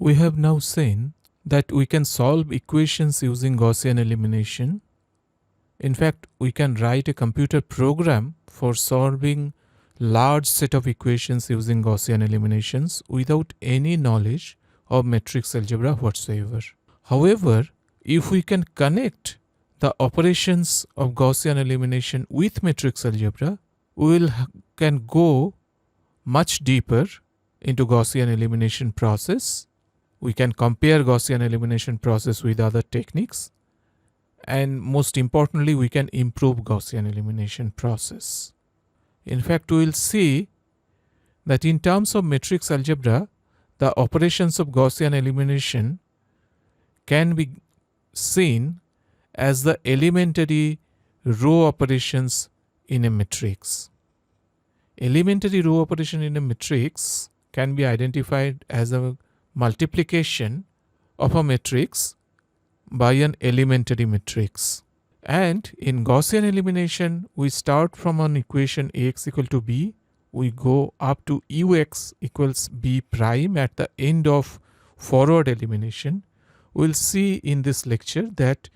We have now seen that we can solve equations using Gaussian elimination. In fact, we can write a computer program for solving large set of equations using Gaussian eliminations without any knowledge of matrix algebra whatsoever. However, if we can connect the operations of Gaussian elimination with matrix algebra, we can go much deeper into Gaussian elimination process. We can compare Gaussian elimination process with other techniques, and most importantly, we can improve Gaussian elimination process. In fact, we will see that in terms of matrix algebra, the operations of Gaussian elimination can be seen as the elementary row operations in a matrix. Elementary row operation in a matrix can be identified as a multiplication of a matrix by an elementary matrix. And in Gaussian elimination, we start from an equation Ax equal to b. We go up to Ux equals b prime at the end of forward elimination. We'll see in this lecture that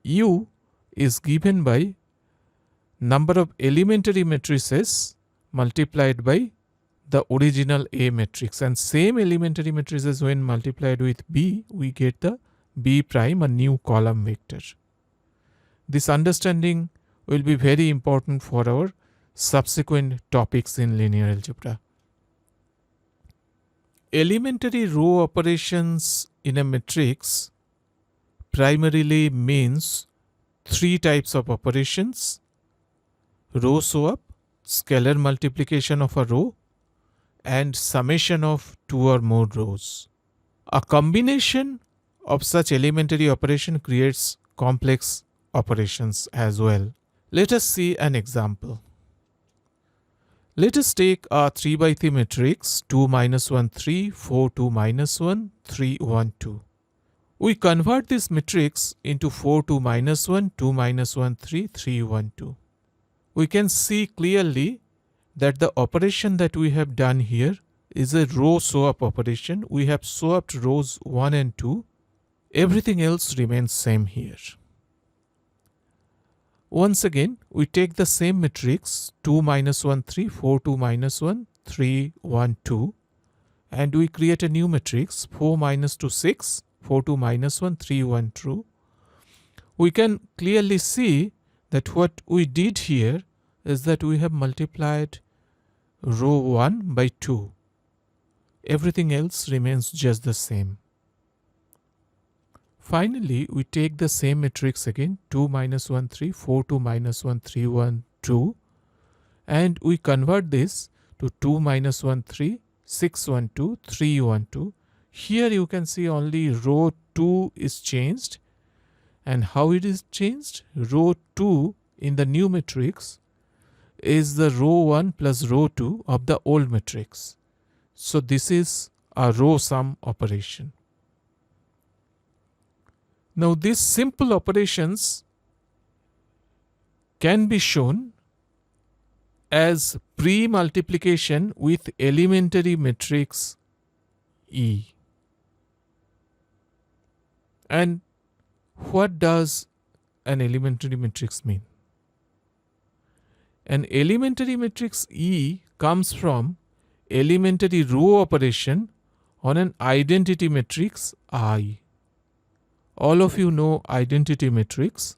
U is given by number of elementary matrices multiplied by the original A matrix, and same elementary matrices when multiplied with B, we get the B prime, a new column vector. This understanding will be very important for our subsequent topics in linear algebra. Elementary row operations in a matrix primarily means three types of operations: row swap, scalar multiplication of a row, and summation of two or more rows. A combination of such elementary operation creates complex operations as well. Let us see an example. Let us take a 3 by 3 matrix 2 minus 1 3 4 2 minus 1 3 1 2. We convert this matrix into 4 2 minus 1 2 minus 1 3 3 1 2. We can see clearly that the operation that we have done here is a row swap operation. We have swapped rows 1 and 2. Everything else remains same here. Once again, we take the same matrix 2 minus 1 3 4 2 minus 1 3 1 2, and we create a new matrix 4 minus 2 6 4 2 minus 1 3 1 2. We can clearly see that what we did here is that we have multiplied row 1 by 2. Everything else remains just the same. Finally, we take the same matrix again 2 minus 1 3 4 2 minus 1 3 1 2, and we convert this to 2 minus 1 3 6 1 2 3 1 2. Here you can see only row 2 is changed. And how it is changed? Row 2 in the new matrix is the row 1 plus row 2 of the old matrix. So this is a row sum operation. Now these simple operations can be shown as pre-multiplication with elementary matrix E. And what does an elementary matrix mean? An elementary matrix E comes from elementary row operation on an identity matrix I. All of you know identity matrix.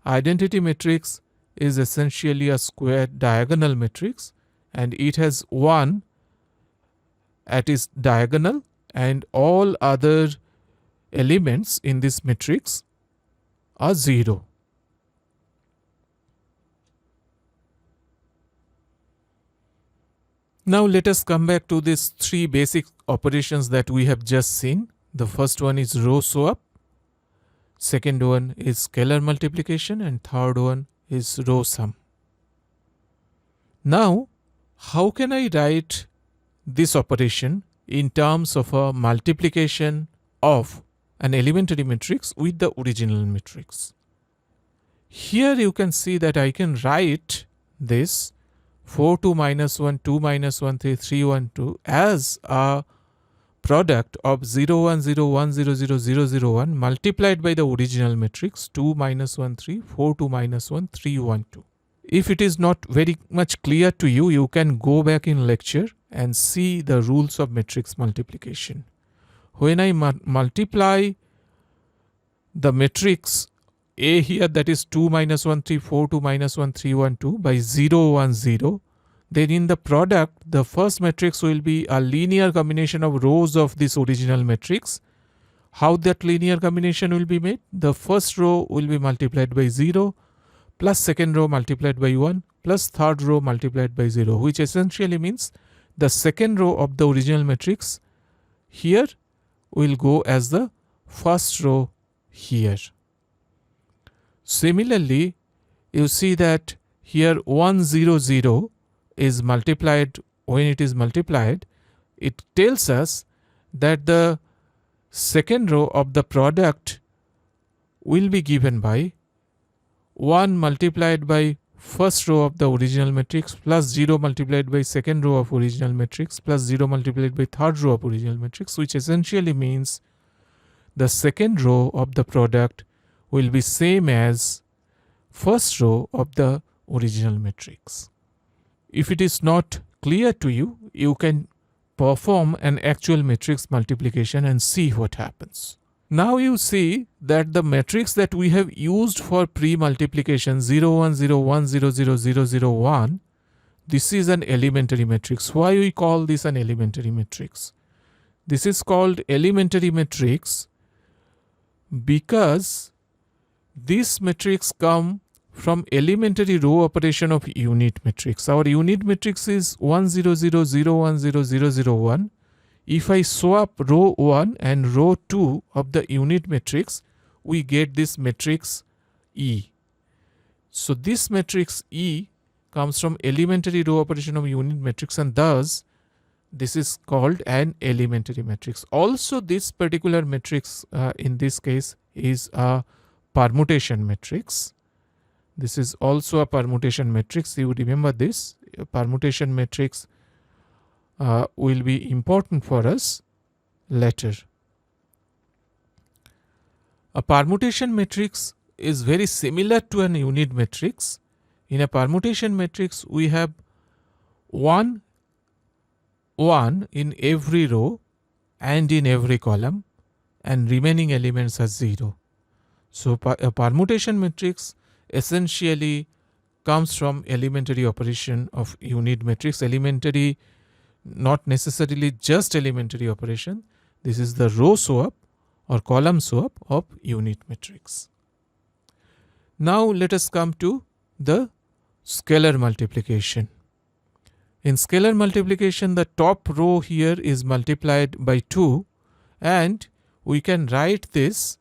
Identity matrix is essentially a square diagonal matrix, and it has 1 at its diagonal, and all other elements in this matrix are 0. Now let us come back to these three basic operations that we have just seen. The first one is row swap, second one is scalar multiplication, and third one is row sum. Now, how can I write this operation in terms of a multiplication of an elementary matrix with the original matrix? Here you can see that I can write this 4 2 minus 1 2 minus 1 3 3 1 2 as a product of 0 1 0 1 0 0 0 0 1 multiplied by the original matrix 2 minus 1 3 4 2 minus 1 3 1 2. If it is not very much clear to you, you can go back in lecture and see the rules of matrix multiplication. When I multiply the matrix A here, that is 2 minus 1 3 4 2 minus 1 3 1 2 by 0 1 0, then in the product the first matrix will be a linear combination of rows of this original matrix. How that linear combination will be made? The first row will be multiplied by 0 plus second row multiplied by 1 plus third row multiplied by 0, which essentially means the second row of the original matrix here will go as the first row here. Similarly, you see that here 1 0 0 is multiplied. When it is multiplied, it tells us that the second row of the product will be given by 1 multiplied by first row of the original matrix plus 0 multiplied by second row of original matrix plus 0 multiplied by third row of original matrix, which essentially means the second row of the product will be same as first row of the original matrix. If it is not clear to you, you can perform an actual matrix multiplication and see what happens. Now you see that the matrix that we have used for pre-multiplication 0 1 0 1 0 0 0 0 1, this is an elementary matrix. Why we call this an elementary matrix? This is called elementary matrix because this matrix come from elementary row operation of unit matrix. Our unit matrix is 1 0 0 0 1 0 0 0 1. If I swap row 1 and row 2 of the unit matrix, we get this matrix E. So this matrix E comes from elementary row operation of unit matrix, and thus this is called an elementary matrix. Also, this particular matrix in this case is a permutation matrix. This is also a permutation matrix. You remember this. A permutation matrix will be important for us later. A permutation matrix is very similar to an unit matrix. In a permutation matrix, we have 1 1 in every row and in every column, and remaining elements are 0. So a permutation matrix essentially comes from elementary operation of unit matrix. Elementary, not necessarily just elementary operation. This is the row swap or column swap of unit matrix. Now let us come to the scalar multiplication. In scalar multiplication, the top row here is multiplied by 2, and we can write this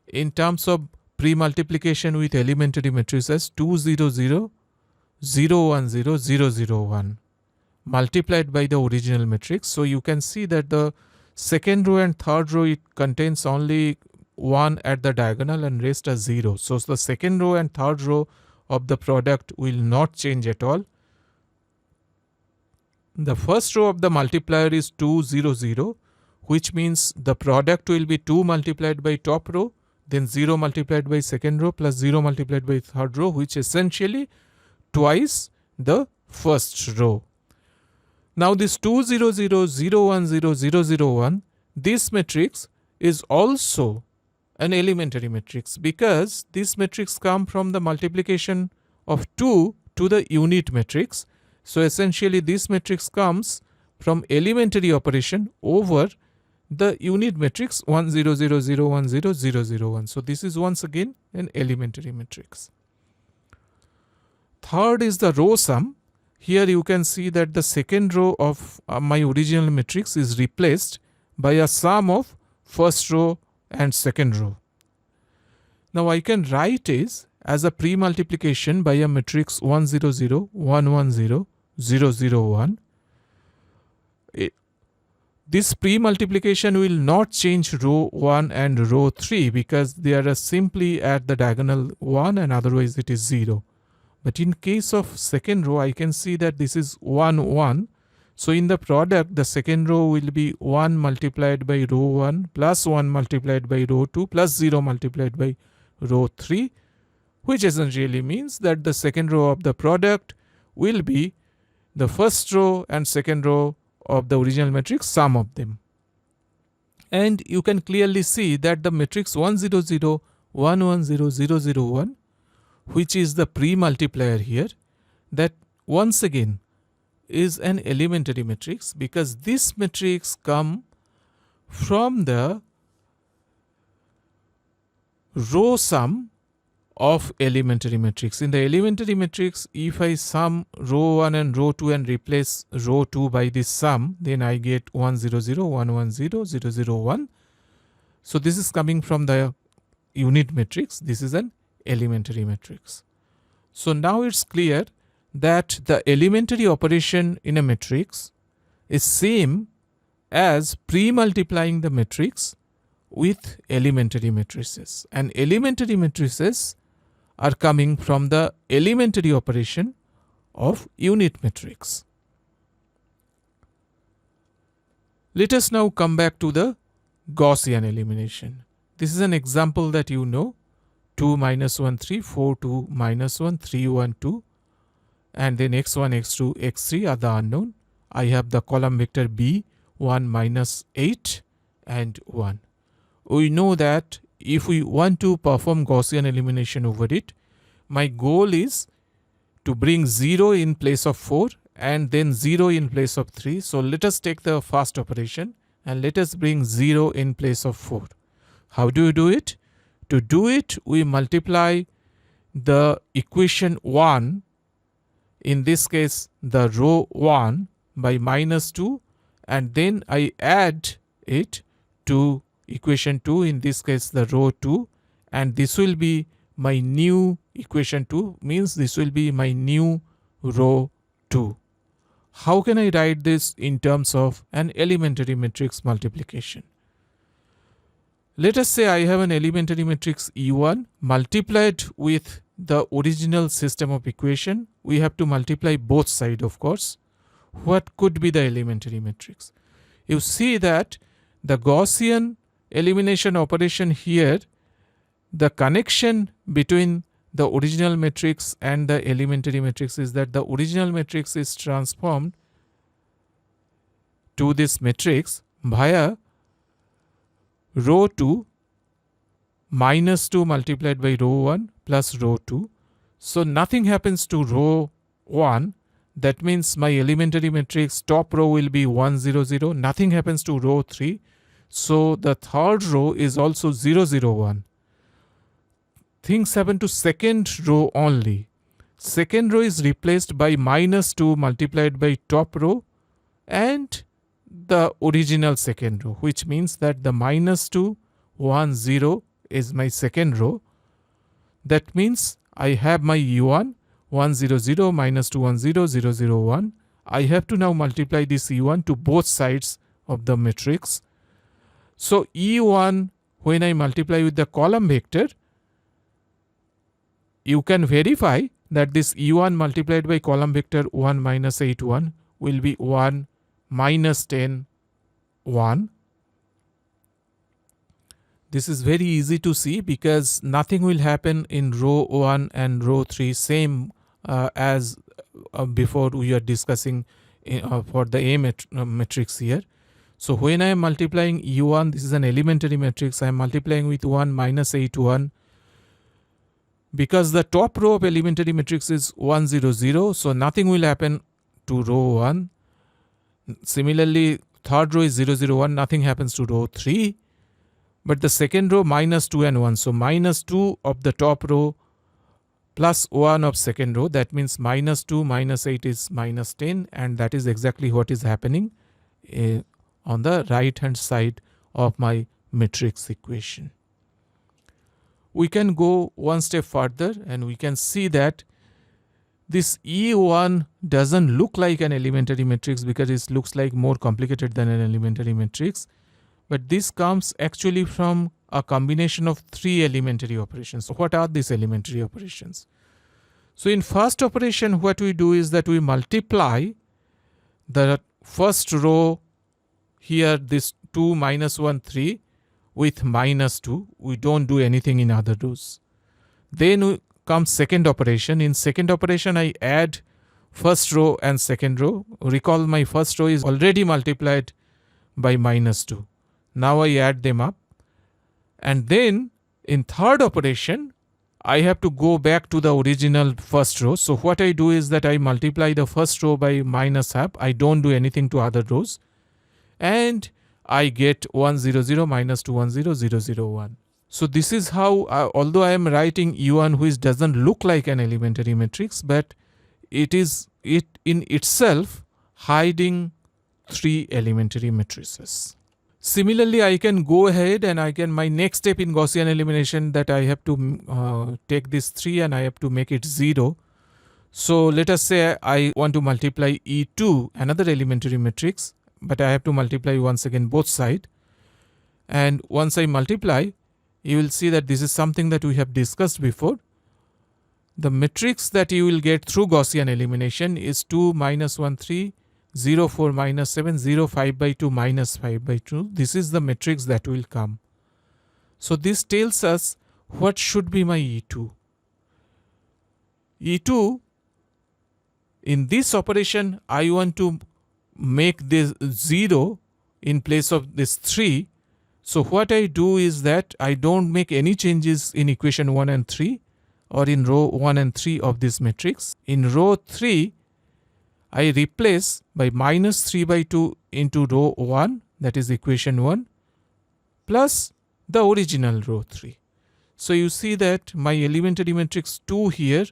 in terms of pre-multiplication with elementary matrix as 2 0 0 0 1 0 0 0 1 multiplied by the original matrix. So you can see that the second row and third row, it contains only 1 at the diagonal and rest are 0. So the second row and third row of the product will not change at all. The first row of the multiplier is 2 0 0, which means the product will be 2 multiplied by top row, then 0 multiplied by second row plus 0 multiplied by third row, which essentially twice the first row. Now this 2 0 0 0 1 0 0 0 1, this matrix is also an elementary matrix because this matrix comes from the multiplication of 2 to the unit matrix. So essentially this matrix comes from elementary operation over the unit matrix 1 0 0 0 1 0 0 0 1. So this is once again an elementary matrix. Third is the row sum. Here you can see that the second row of my original matrix is replaced by a sum of first row and second row. Now I can write it as a pre-multiplication by a matrix 1 0 0 1 1 0 0 0 1. This pre-multiplication will not change row 1 and row 3 because they are simply at the diagonal 1 and otherwise it is 0. But in case of second row, I can see that this is 1 1. So in the product, the second row will be 1 multiplied by row 1 plus 1 multiplied by row 2 plus 0 multiplied by row 3, which essentially means that the second row of the product will be the first row and second row of the original matrix, sum of them. And you can clearly see that the matrix 1 0 0 1 1 0 0 0 1, which is the pre-multiplier here, that once again is an elementary matrix, because this matrix come from the row sum of elementary matrix. In the elementary matrix, if I sum row 1 and row 2 and replace row 2 by this sum, then I get 1 0 0 1 1 0 0 0 1. So this is coming from the unit matrix. This is an elementary matrix. So now it's clear that the elementary operation in a matrix is same as pre-multiplying the matrix with elementary matrices, and elementary matrices are coming from the elementary operation of unit matrix. Let us now come back to the Gaussian elimination. This is an example that you know: 2 minus 1 3, 4 2 minus 1 3 1 2, and then x1 x2 x3 are the unknown. I have the column vector b 1 minus 8 and 1. We know that if we want to perform Gaussian elimination over it, my goal is to bring 0 in place of 4 and then 0 in place of 3. So let us take the first operation and let us bring 0 in place of 4. How do you do it? To do it, we multiply the equation 1, in this case the row 1, by minus 2, and then I add it to equation 2, in this case the row 2, and this will be my new equation 2, means this will be my new row 2. How can I write this in terms of an elementary matrix multiplication? Let us say I have an elementary matrix E1 multiplied with the original system of equation. We have to multiply both sides, of course. What could be the elementary matrix? You see that the Gaussian elimination operation here, the connection between the original matrix and the elementary matrix is that the original matrix is transformed to this matrix via row 2 minus 2 multiplied by row 1 plus row 2. So nothing happens to row 1. That means my elementary matrix top row will be 1 0 0. Nothing happens to row 3. So the third row is also 0 0 1. Things happen to second row only. Second row is replaced by minus 2 multiplied by top row and the original second row, which means that the minus 2 1 0 is my second row. That means I have my E1 1 0 0 minus 2 1 0 0 0 1. I have to now multiply this E1 to both sides of the matrix. So E1, when I multiply with the column vector, you can verify that this E1 multiplied by column vector 1 minus 8 1 will be 1 minus 10 1. This is very easy to see because nothing will happen in row 1 and row 3 same as before we are discussing for the A matrix here. So when I am multiplying E1, this is an elementary matrix, I am multiplying with 1 minus 8 1. Because the top row of elementary matrix is 1 0 0, so nothing will happen to row 1. Similarly, third row is 0 0 1, nothing happens to row 3. But the second row minus 2 and 1, so minus 2 of the top row plus 1 of second row, that means minus 2 minus 8 is minus 10, and that is exactly what is happening on the right hand side of my matrix equation. We can go one step further and we can see that this E1 doesn't look like an elementary matrix because it looks like more complicated than an elementary matrix. But this comes actually from a combination of 3 elementary operations. So what are these elementary operations? So in first operation, what we do is that we multiply the first row here, this 2, -1, 3 with -2. We don't do anything in other rows. Then comes second operation. In second operation, I add first row and second row. Recall my first row is already multiplied by -2. Now I add them up. And then in third operation, I have to go back to the original first row. So what I do is that I multiply the first row by -half. I don't do anything to other rows. And I get 1, 0, 0 minus 2, 1, 0, 0, 0, 1. So this is how, although I am writing U1 which doesn't look like an elementary matrix, but it is in itself hiding 3 elementary matrices. Similarly, I can go ahead and my next step in Gaussian elimination, that I have to take this 3 and I have to make it 0. So let us say I want to multiply E2, another elementary matrix, but I have to multiply once again both sides. And once I multiply, you will see that this is something that we have discussed before. The matrix that you will get through Gaussian elimination is 2, -1, 3, 0, 4, -7, 0, 5 by 2, -5 by 2. This is the matrix that will come. So this tells us what should be my E2. E2, in this operation, I want to make this 0 in place of this 3. So what I do is that I don't make any changes in equation 1 and 3 or in row 1 and 3 of this matrix. In row 3, I replace by -3 by 2 into row 1, that is equation 1, plus the original row 3. So you see that my elementary matrix 2 here,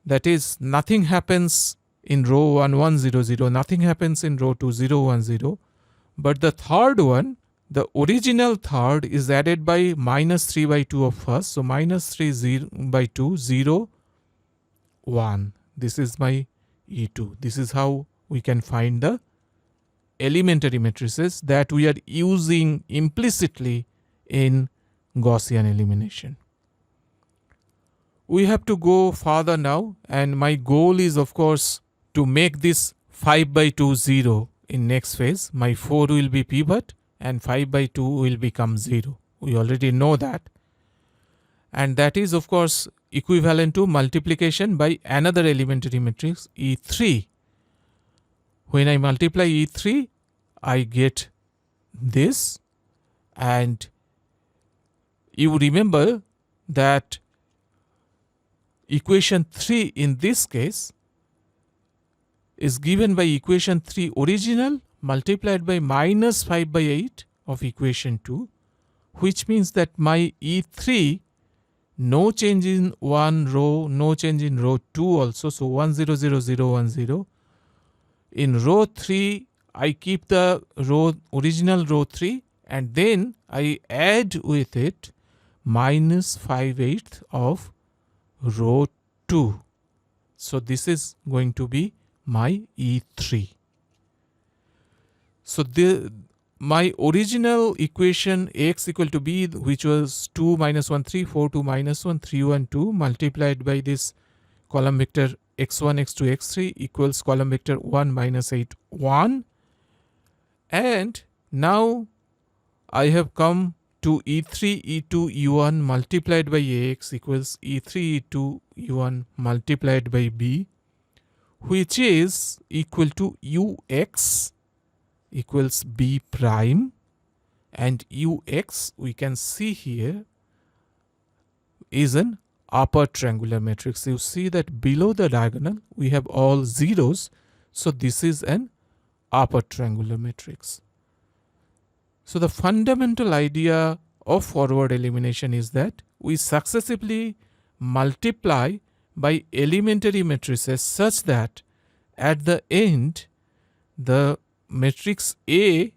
that is nothing happens in row 1, 1, 0, 0, nothing happens in row 2, 0, 1, 0. But the third one, the original third, is added by -3 by 2 of first. So -3 0 by 2, 0, 1. This is my E2. This is how we can find the elementary matrices that we are using implicitly in Gaussian elimination. We have to go further now, and my goal is, of course, to make this 5 by 2 0 in next phase. My 4 will be pivot and 5 by 2 will become 0. We already know that. And that is, of course, equivalent to multiplication by another elementary matrix, E3. When I multiply E3, I get this. And you remember that equation 3 in this case is given by equation 3 original multiplied by -5 by 8 of equation 2, which means that my E3, no change in one row, no change in row 2 also, so 1, 0, 0, 0, 1, 0. In row 3, I keep the original row 3, and then I add with it -5/8 of row 2. So this is going to be my E3. So my original equation Ax equal to b, which was 2, -1, 3, 4, 2, -1, 3, 1, 2, multiplied by this column vector x1, x2, x3 equals column vector 1, -8, 1. And now I have come to E3, E2, U1 multiplied by Ax equals E3, E2, U1 multiplied by b, which is equal to Ux equals b prime, and Ux, we can see here, is an upper triangular matrix. You see that below the diagonal we have all zeros, so this is an upper triangular matrix. So the fundamental idea of forward elimination is that we successively multiply by elementary matrices such that at the end the matrix A,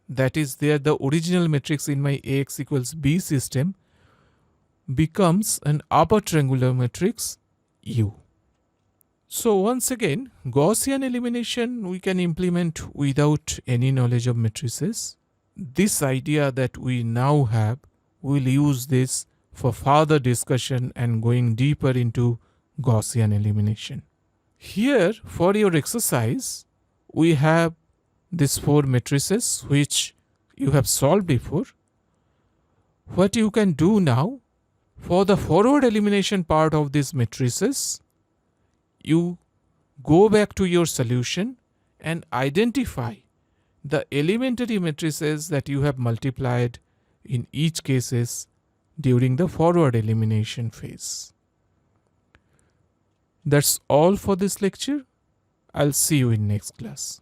that is there the original matrix in my Ax equals b system, becomes an upper triangular matrix U. So once again, Gaussian elimination we can implement without any knowledge of matrices. This idea that we now have, we'll use this for further discussion and going deeper into Gaussian elimination. Here, for your exercise, we have these 4 matrices which you have solved before. What you can do now, for the forward elimination part of these matrices, you go back to your solution and identify the elementary matrices that you have multiplied in each cases during the forward elimination phase. That's all for this lecture. I'll see you in next class.